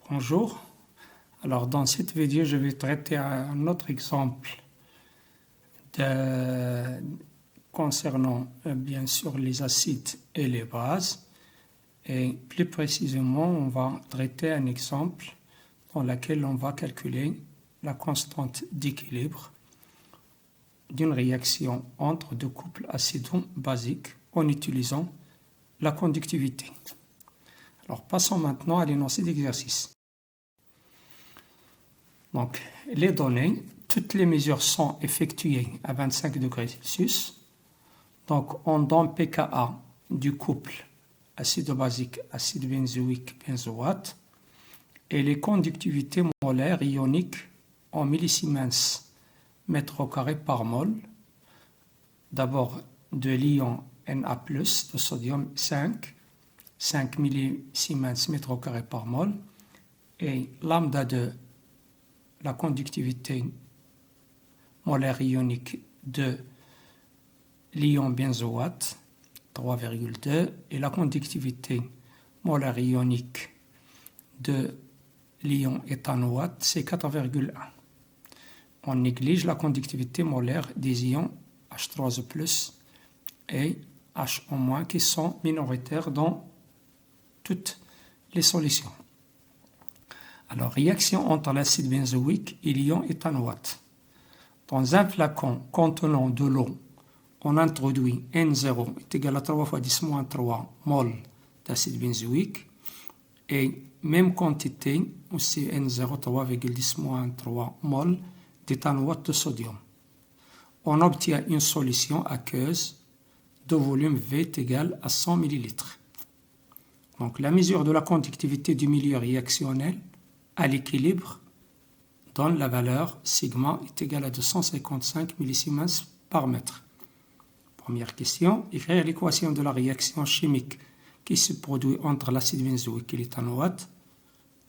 Bonjour. Alors dans cette vidéo, je vais traiter un autre exemple concernant bien sûr les acides et les bases. Et plus précisément, on va traiter un exemple dans lequel on va calculer la constante d'équilibre d'une réaction entre deux couples acido-basiques en utilisant la conductivité. Alors passons maintenant à l'énoncé d'exercice. Donc, les données, toutes les mesures sont effectuées à 25 degrés Celsius. Donc, on donne pKa du couple acido-basique, acide benzoïque, benzoate, et les conductivités molaires ioniques en millisiemens mètre au carré par mol. D'abord, de l'ion Na+, de sodium 5 millisiemens mètre au carré par mol, et lambda de la conductivité molaire ionique de l'ion benzoate, 3,2, et la conductivité molaire ionique de l'ion éthanoate, c'est 4,1. On néglige la conductivité molaire des ions H3O+, et HO- qui sont minoritaires dans toutes les solutions. Alors, réaction entre l'acide benzoïque et l'ion éthanoate. Dans un flacon contenant de l'eau, on introduit N0 est égal à 3 fois 10-3 mol d'acide benzoïque et même quantité, aussi N0, 3,10-3 mol d'éthanoate de sodium. On obtient une solution aqueuse de volume V est égal à 100 ml. Donc, la mesure de la conductivité du milieu réactionnel à l'équilibre donne la valeur sigma est égal à 255 millisiemens par mètre. Première question, écrire l'équation de la réaction chimique qui se produit entre l'acide benzoïque et l'éthanoate.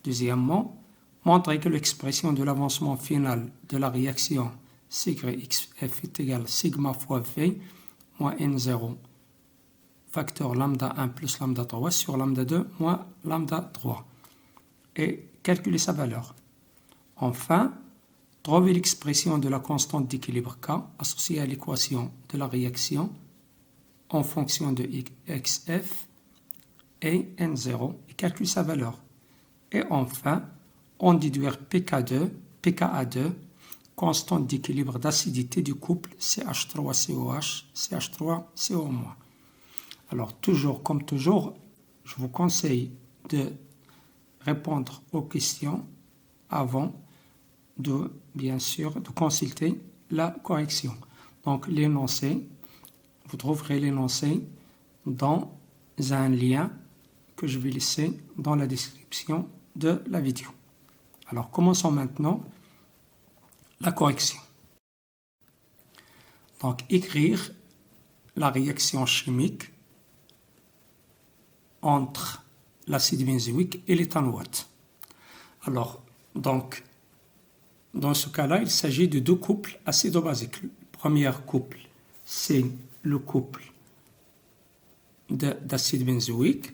Deuxièmement, montrer que l'expression de l'avancement final de la réaction CYXF est égal à sigma fois V moins N0 facteur lambda 1 plus lambda 3 sur lambda 2 moins lambda 3 et calculer sa valeur. Enfin, trouver l'expression de la constante d'équilibre K associée à l'équation de la réaction en fonction de XF et N0 et calculer sa valeur. Et enfin, on déduire pKa2, constante d'équilibre d'acidité du couple CH3COH, CH3CO-. Alors, toujours comme toujours, je vous conseille de répondre aux questions avant de, bien sûr, de consulter la correction. Donc, l'énoncé, vous trouverez l'énoncé dans un lien que je vais laisser dans la description de la vidéo. Alors, commençons maintenant la correction. Donc, écrire la réaction chimique entre l'acide benzoïque et l'éthanoate. Alors, donc, dans ce cas-là, il s'agit de deux couples acido-basiques. Le premier couple, c'est le couple d'acide benzoïque,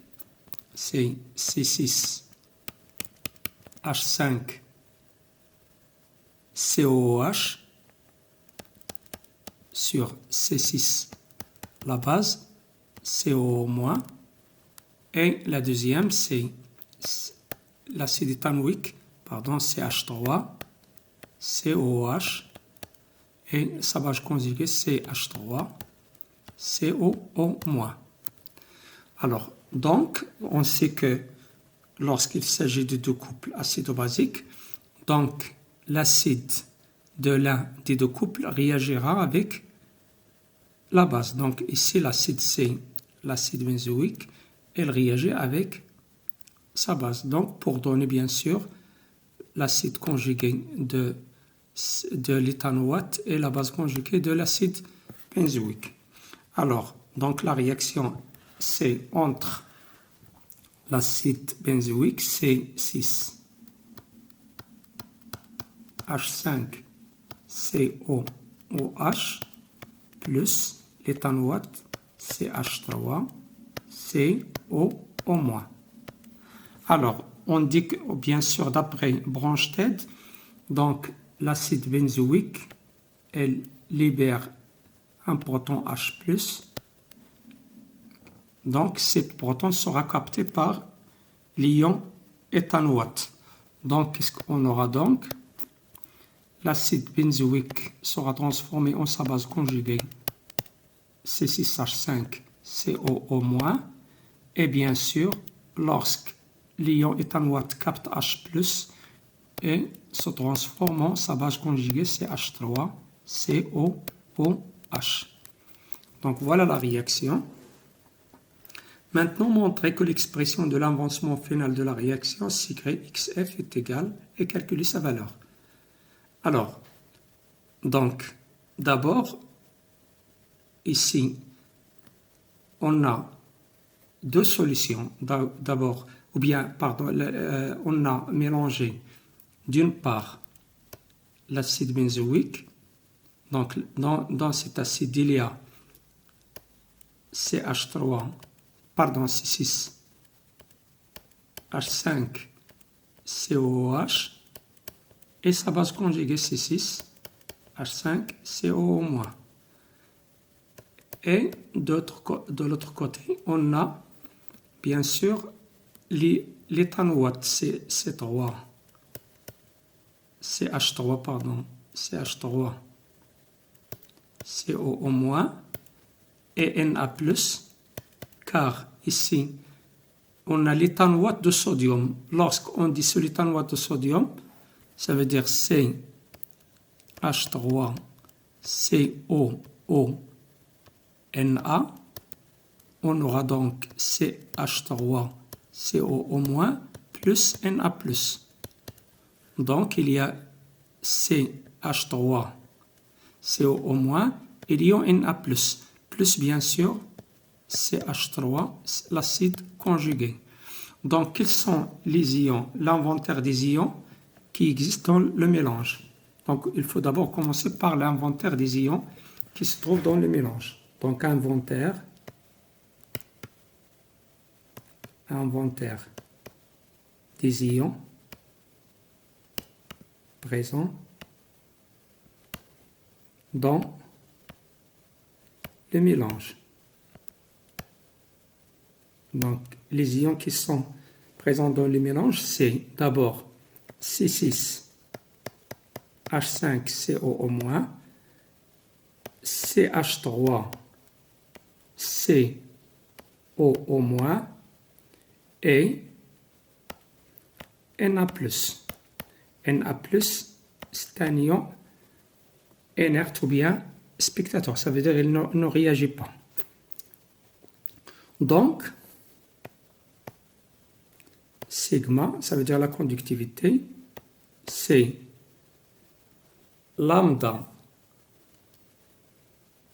c'est C6H5COOH sur C6, la base, CO-. Et la deuxième, c'est l'acide éthanoïque, CH3, COOH, et sa base conjuguée, CH3, COO-. Alors, donc, on sait que lorsqu'il s'agit de deux couples acido-basiques, donc l'acide de l'un des deux couples réagira avec la base. Donc, ici, l'acide C, l'acide benzoïque, elle réagit avec sa base. Donc, pour donner bien sûr l'acide conjugué de l'éthanoate et la base conjuguée de l'acide benzoïque. Alors, donc la réaction, c'est entre l'acide benzoïque C6H5COOH plus l'éthanoate CH3COO-. Alors, on dit que, bien sûr, d'après Bronsted, donc l'acide benzoïque, elle libère un proton H+, donc cette proton sera capté par l'ion éthanoate. Donc, qu'est-ce qu'on aura donc? L'acide benzoïque sera transformé en sa base conjuguée C6H5COO-, et bien sûr, lorsque l'ion éthanoate capte H+, et se transforme en sa base conjuguée CH3COOH. Donc voilà la réaction. Maintenant, montrer que l'expression de l'avancement final de la réaction XF est égale et calculer sa valeur. Alors, donc, d'abord, ici, on a deux solutions. D'abord, ou bien, pardon, on a mélangé d'une part l'acide benzoïque. Donc, dans cet acide, il y a CH3, pardon, C6H5COOH et sa base conjuguée C6H5COO-. Et de l'autre côté, on a bien sûr l'éthanoate CH3, pardon, CH3 COO- et Na+, car ici, on a l'éthanoate de sodium. Lorsqu'on dissout l'éthanoate de sodium, ça veut dire CH3COO-Na. On aura donc CH3COO- plus Na+. Donc, il y a CH3COO- et l'ion Na+, plus bien sûr CH3, l'acide conjugué. Donc, quels sont les ions, l'inventaire des ions qui existent dans le mélange? Donc, il faut d'abord commencer par l'inventaire des ions qui se trouvent dans le mélange. Donc, inventaire des ions présents dans le mélange. Donc, les ions qui sont présents dans le mélange, c'est d'abord C6H5COO-, CH3COO- et Na+. Na+, c'est un ion inerte ou bien spectateur, ça veut dire qu'il ne réagit pas. Donc, sigma, ça veut dire la conductivité, c'est lambda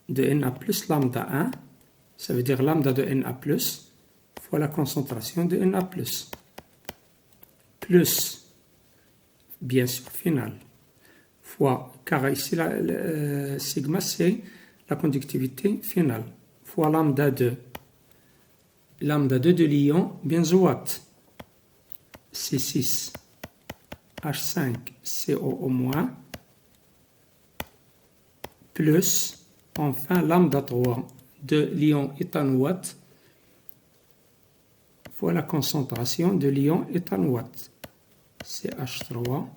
de Na+, lambda 1, ça veut dire lambda de Na+, fois la concentration de Na+, plus, bien sûr, final, fois, car ici, sigma, c'est la conductivité finale, fois lambda 2 de l'ion benzoate, C6H5COO-, plus, enfin, lambda 3 de l'ion éthanoate, fois la concentration de l'ion éthanoate, CH3COO-.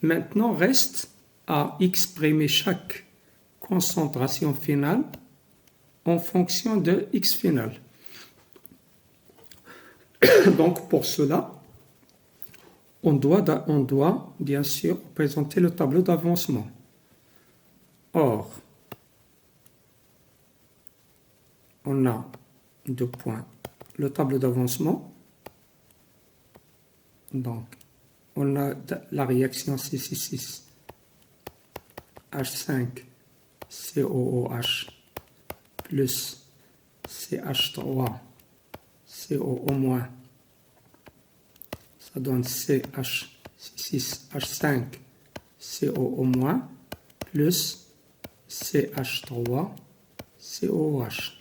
Maintenant, reste à exprimer chaque concentration finale en fonction de X final. Donc, pour cela, on doit bien sûr présenter le tableau d'avancement. Or, on a deux points. Le tableau d'avancement, donc, on a la réaction C6H5COOH plus CH3COO-, ça donne CH6H5COO- plus CH3COOH.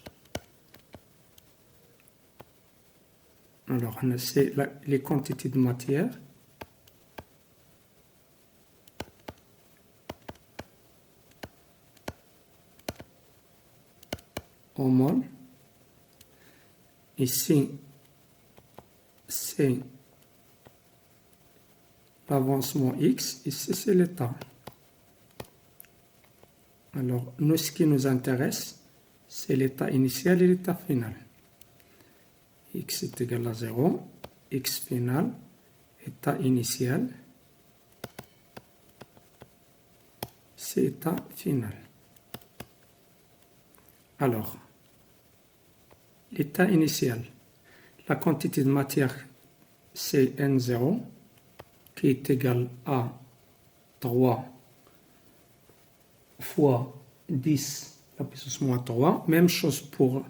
Alors, c'est les quantités de matière. Au mol. Ici, c'est l'avancement X. Ici, c'est l'état. Alors, nous, ce qui nous intéresse, c'est l'état initial et l'état final. X est égal à 0, X final, état initial, c'est état final. Alors, l'état initial, la quantité de matière, c'est N0, qui est égal à 3 fois 10 la puissance moins 3. Même chose pour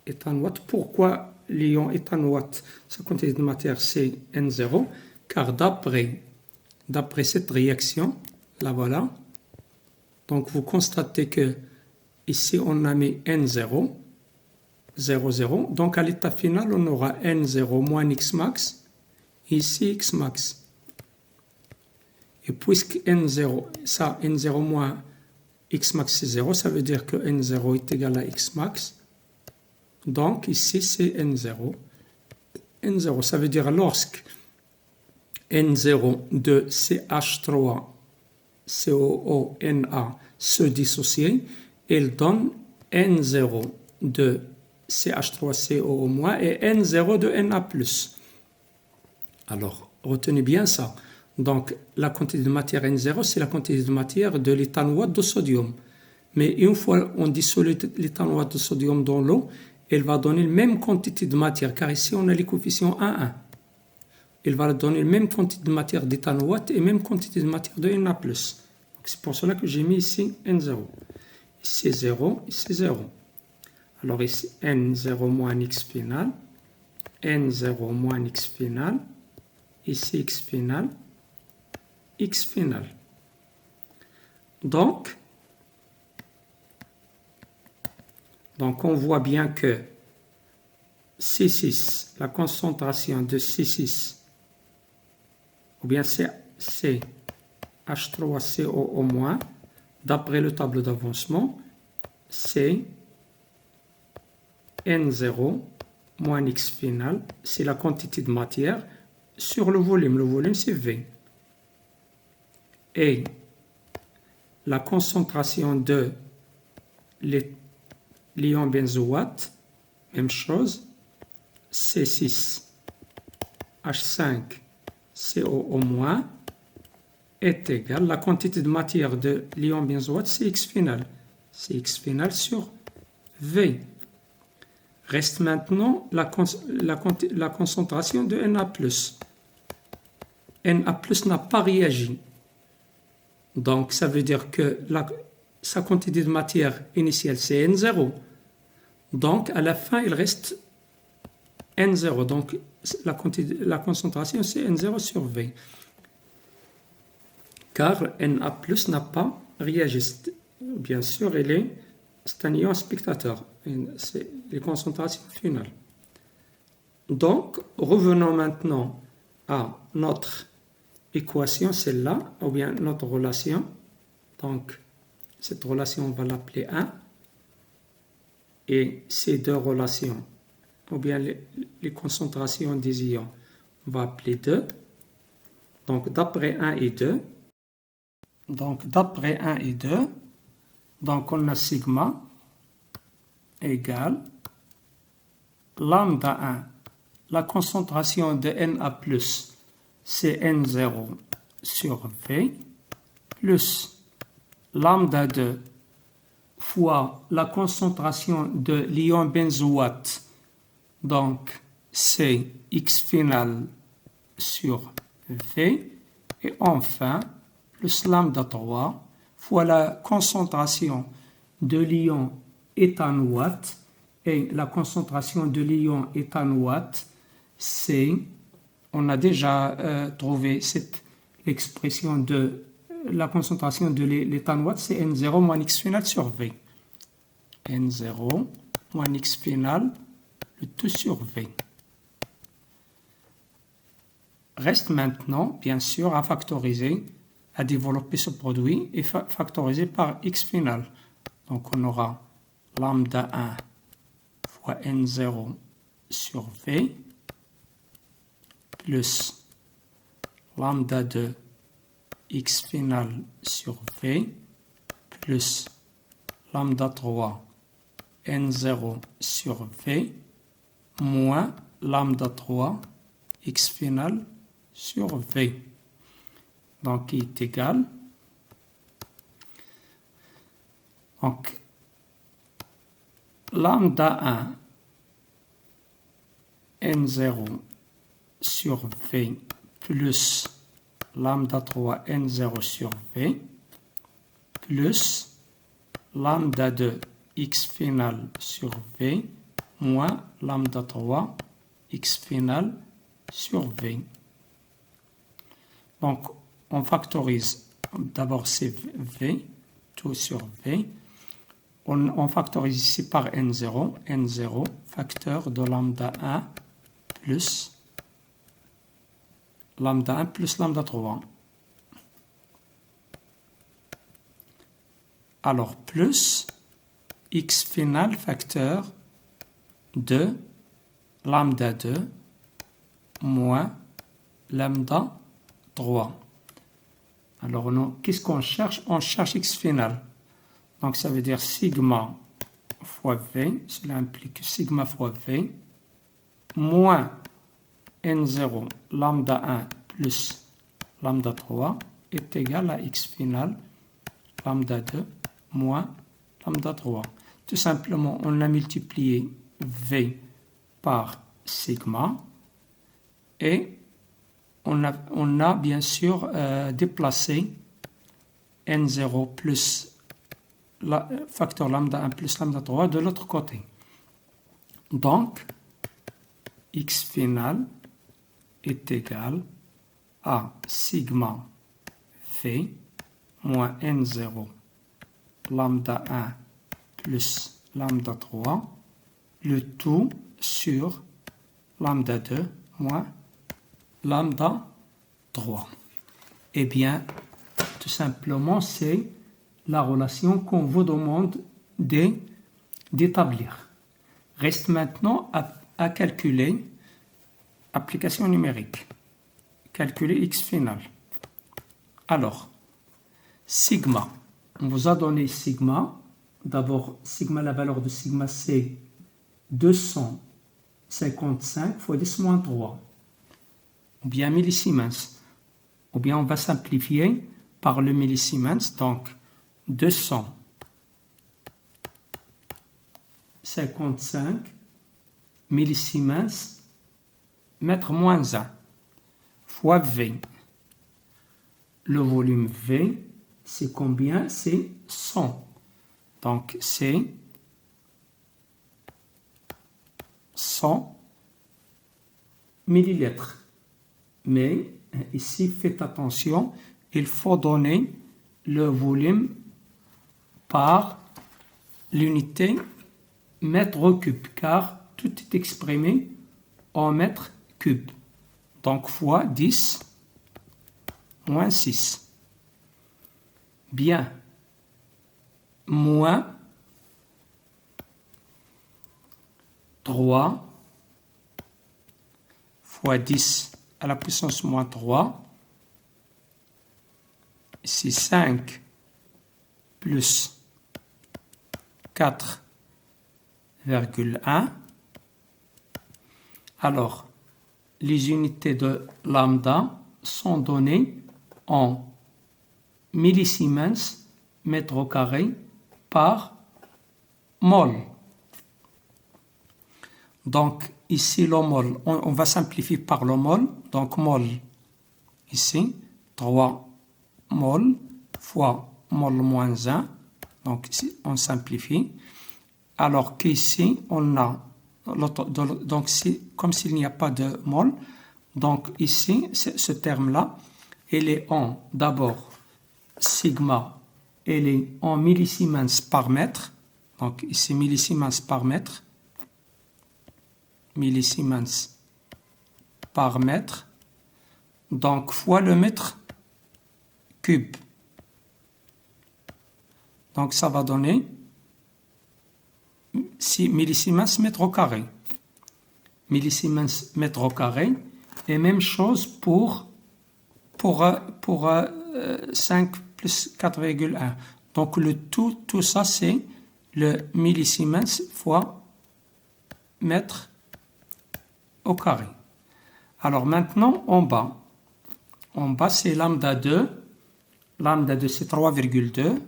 éthanoate. Pourquoi l'ion éthanoate, sa quantité de matière, c'est N0? Car d'après cette réaction, là voilà, donc vous constatez que ici on a mis N0, 0, 0. Donc à l'état final, on aura N0 moins X max, ici X max. Et puisque N0 moins X max c'est 0, ça veut dire que N0 est égal à X max. Donc ici c'est N0. N0, ça veut dire lorsque N0 de CH3 COO-NA se dissocie, il donne N0 de CH3COO- et N0 de Na+. Alors, retenez bien ça. Donc, la quantité de matière N0, c'est la quantité de matière de l'éthanoate de sodium. Mais une fois on dissout l'éthanoate de sodium dans l'eau, elle va donner la même quantité de matière, car ici on a les coefficients 1, 1. Elle va donner la même quantité de matière d'éthanoate et même quantité de matière de Na+. C'est pour cela que j'ai mis ici N0. Ici 0, ici 0. Alors ici N0 moins X final, N0 moins X final, ici X final, X final. Donc on voit bien que C6, la concentration de C6, ou bien CH3COO-, d'après le tableau d'avancement, c'est N0 moins X final, c'est la quantité de matière sur le volume. Le volume, c'est V. Et la concentration de l'ion benzoate, même chose, C6H5COO- est égal, la quantité de matière de l'ion benzoate, c'est X final. C'est X final sur V. Reste maintenant la concentration de Na+. Na+ n'a pas réagi. Donc, ça veut dire que sa quantité de matière initiale, c'est N0. Donc, à la fin, il reste N0. Donc, la concentration, c'est N0 sur V. Car Na+ n'a pas réagi. Bien sûr, c'est un ion spectateur. C'est les concentrations finales. Donc, revenons maintenant à notre équation, celle-là, ou bien notre relation. Donc, cette relation, on va l'appeler 1. Et ces deux relations, ou bien les concentrations des ions, on va appeler 2. Donc, d'après 1 et 2. Donc, d'après 1 et 2, donc on a sigma égale lambda 1. La concentration de Na+, c'est N0 sur V, plus lambda 2 fois la concentration de l'ion benzoate, donc c'est X final sur V, et enfin, plus lambda 3 fois la concentration de l'ion éthanoate, et la concentration de l'ion éthanoate, c'est, on a déjà trouvé cette expression de la concentration de l'éthanoate, c'est N0 moins X final sur V. N0 moins X final, le tout sur V. Reste maintenant, bien sûr, à factoriser, à développer ce produit et factoriser par x final. Donc on aura lambda 1 fois n0 sur V plus lambda 2 x final sur V plus lambda 3 n0 sur V moins lambda 3 x final sur V. Donc, qui est égal. Donc, lambda 1 n0 sur V plus lambda 3 n0 sur V plus lambda 2 x final sur V moins lambda 3 x final sur V. Donc, on factorise d'abord c'est V, tout sur V. On factorise ici par n0, n0, facteur de lambda 1 plus lambda 1 plus lambda 3. Alors, plus x final facteur de lambda 2 moins lambda 3. Alors, qu'est-ce qu'on cherche? On cherche x final. Donc, ça veut dire sigma fois V. Cela implique sigma fois V moins n0 lambda 1 plus lambda 3 est égal à x final lambda 2 moins lambda 3. Tout simplement, on a multiplié V par sigma et on a bien sûr déplacé n0 plus facteur lambda 1 plus lambda 3 de l'autre côté. Donc, x final est égal à sigma V moins n0 lambda 1 plus lambda 3, le tout sur lambda 2 moins lambda 3. Eh bien, tout simplement, c'est la relation qu'on vous demande d'établir. Reste maintenant à calculer application numérique. Calculer x final. Alors, sigma. On vous a donné sigma. D'abord, sigma, la valeur de sigma, c'est 255 fois 10 moins 3. Ou bien millisiemens. Ou bien on va simplifier par le millisiemens. Donc, 255 millisiemens mètre moins 1 fois V. Le volume V, c'est combien? C'est 100. Donc, c'est 100 millilitres. Mais ici, faites attention, il faut donner le volume par l'unité mètre cube, car tout est exprimé en mètre cube. Donc, fois 10 moins 6. Bien. Moins 3 fois 10 à la puissance moins 3. Ici 5 plus 4,1. Alors, les unités de lambda sont données en millisiemens mètre au carré par mol. Donc, ici, le mol, on va simplifier par le mol. Donc, mol, ici, 3 mol fois mol moins 1. Donc, ici, on simplifie. Alors qu'ici, on a, donc comme s'il n'y a pas de mol, donc ici, ce terme-là, il est en, d'abord, sigma, il est en millisiemens par mètre. Donc ici, millisiemens par mètre. millisiemens par mètre, donc fois le mètre cube. Donc ça va donner 6 millisiemens mètre au carré. Millisiemens mètre au carré. Et même chose pour 5 plus 4,1. Donc le tout ça c'est le millisiemens fois mètre au carré. Alors maintenant en bas c'est lambda 2. Lambda 2 c'est 3,2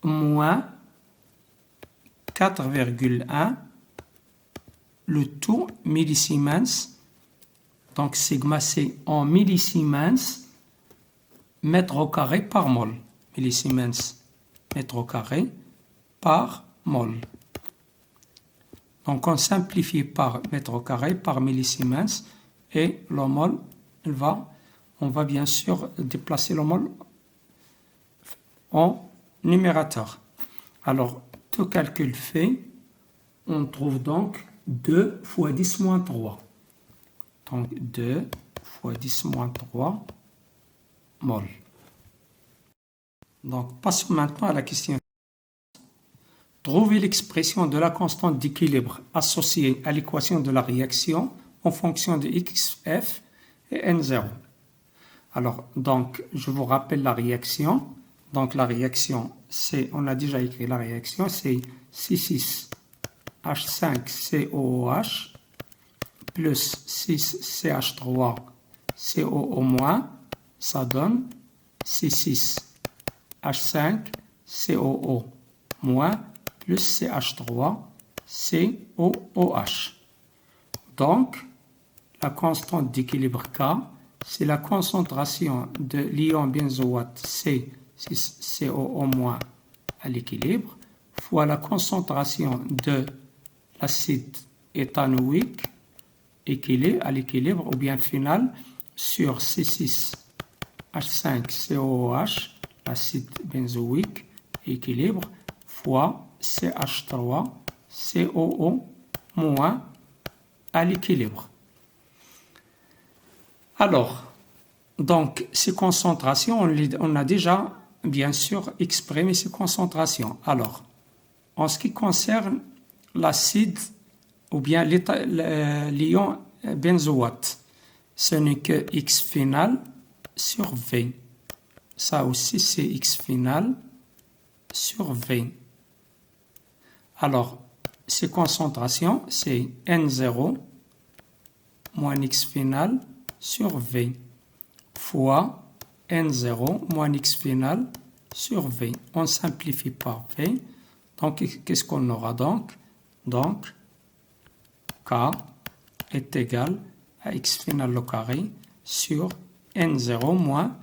moins 4,1 le tout millisiemens. Donc sigma c'est en millisiemens mètre au carré par mol. Millisiemens mètre au carré par mol. Donc on simplifie par mètre au carré par millisiemens et le mol, on va bien sûr déplacer le mol en numérateur. Alors tout calcul fait, on trouve donc 2 fois 10 moins 3. Donc 2 fois 10 moins 3 mol. Donc passons maintenant à la question. Trouvez l'expression de la constante d'équilibre associée à l'équation de la réaction en fonction de xf et n0. Alors, donc, je vous rappelle la réaction. Donc, la réaction, c'est, on a déjà écrit la réaction, c'est C6H5COOH plus 6CH3COO-, ça donne C6H5COO- plus CH3COOH. Donc, la constante d'équilibre K, c'est la concentration de l'ion benzoate C6COO- à l'équilibre, fois la concentration de l'acide éthanoïque à l'équilibre, ou bien final, sur C6H5COOH, l'acide benzoïque équilibre, fois CH3COO- à l'équilibre. Alors, donc, ces concentrations, on a déjà, bien sûr, exprimé ces concentrations. Alors, en ce qui concerne l'acide, ou bien l'ion benzoate, ce n'est que X final sur V. Ça aussi, c'est X final sur V. Alors, ces concentrations, c'est N0 moins X final sur V fois N0 moins X final sur V. On simplifie par V. Donc, qu'est-ce qu'on aura donc? Donc, K est égal à X final au carré sur N0 moins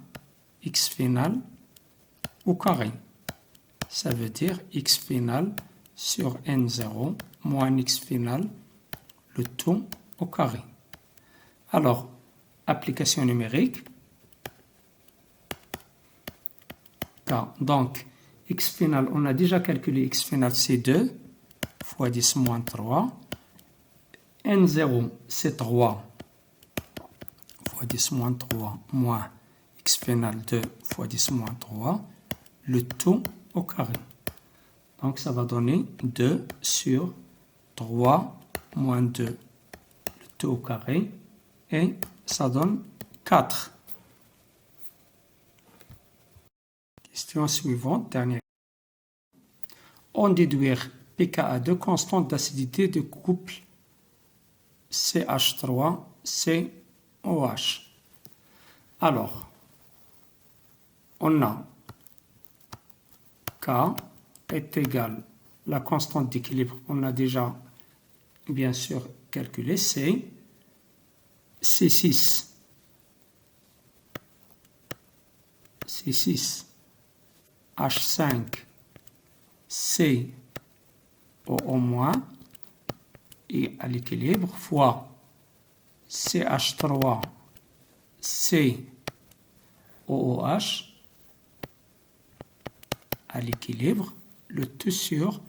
X final au carré. Ça veut dire X final sur N0 moins X final, le tout au carré. Alors, application numérique. Donc, X final, on a déjà calculé X final, c'est 2 fois 10 moins 3. N0, c'est 3 fois 10 moins 3 moins X final 2 fois 10 moins 3. Le tout au carré. Donc, ça va donner 2 sur 3 moins 2. Le tout au carré. Et ça donne 4. Question suivante, dernière. On déduire pKa de constante d'acidité de couple CH3COH. Alors, on a K est égal, la constante d'équilibre, on a déjà bien sûr calculé, c'est C6 H5 COO- et à l'équilibre fois CH3 COOH à l'équilibre, le tout sur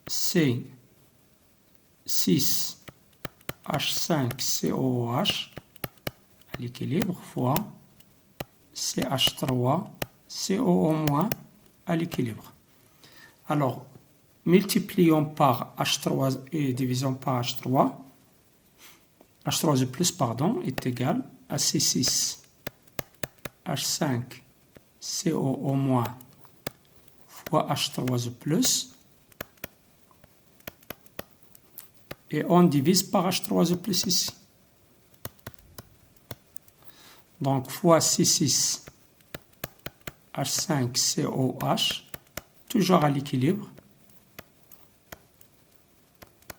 C 6H5COOH à l'équilibre fois CH3COO- à l'équilibre. Alors, multiplions par H3 et divisons par H3. H3 plus, pardon, est égal à C6H5COO- fois H3 plus. Et on divise par H3 plus ici. Donc, fois C6H5COH, toujours à l'équilibre,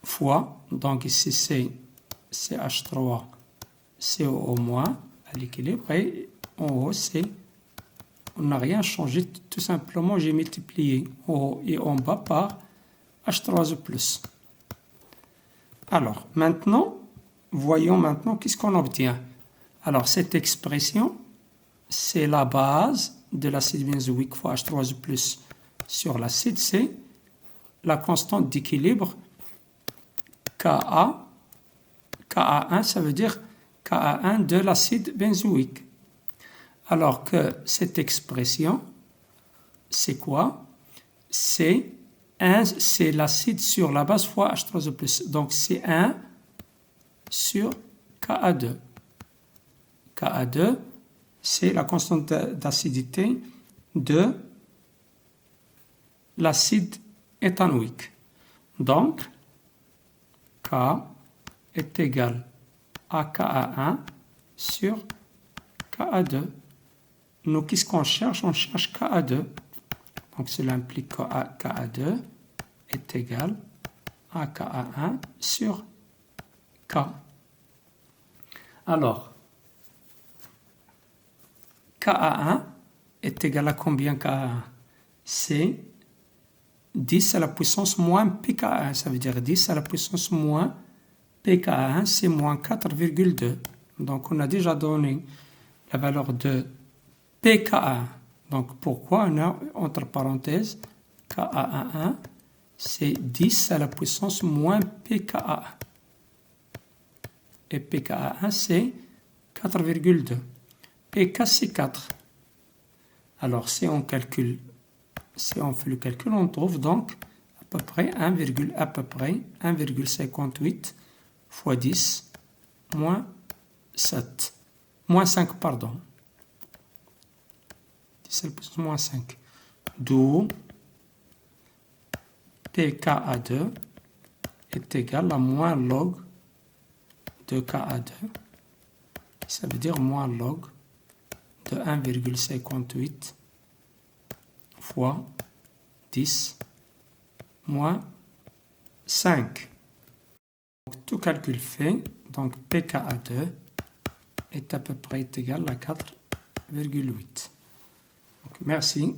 fois, donc ici c'est CH3COO- à l'équilibre, et en haut c'est, on n'a rien changé, tout simplement j'ai multiplié en haut et en bas par H3 plus. Alors, maintenant, voyons maintenant qu'est-ce qu'on obtient. Alors, cette expression, c'est la base de l'acide benzoïque fois H3 plus sur l'acide, c'est la constante d'équilibre Ka. Ka1, ça veut dire Ka1 de l'acide benzoïque. Alors que cette expression, c'est quoi? C'est l'acide sur la base fois H3O+. Donc c'est 1 sur Ka2. Ka2, c'est la constante d'acidité de l'acide éthanoïque. Donc, K est égal à Ka1 sur Ka2. Nous, qu'est-ce qu'on cherche? On cherche Ka2. Donc, cela implique que Ka2 est égal à Ka1 sur K. Alors, Ka1 est égal à combien Ka1? C'est 10 à la puissance moins pK1. Ça veut dire 10 à la puissance moins pK1, c'est moins 4,2. Donc, on a déjà donné la valeur de pK1. Donc, pourquoi on a, entre parenthèses, Ka1, c'est 10 à la puissance moins pKa. Et pKa1, c'est 4,2. pK, c'est 4. Alors, si on fait le calcul, on trouve donc à peu près 1,58 fois 10 moins 7. Moins 5, pardon. 10 à la puissance moins 5. D'où pKa2 est égal à moins log de Ka2. Ça veut dire moins log de 1,58 fois 10 moins 5. Donc, tout calcul fait, donc pKa2 est à peu près égal à 4,8. Merci.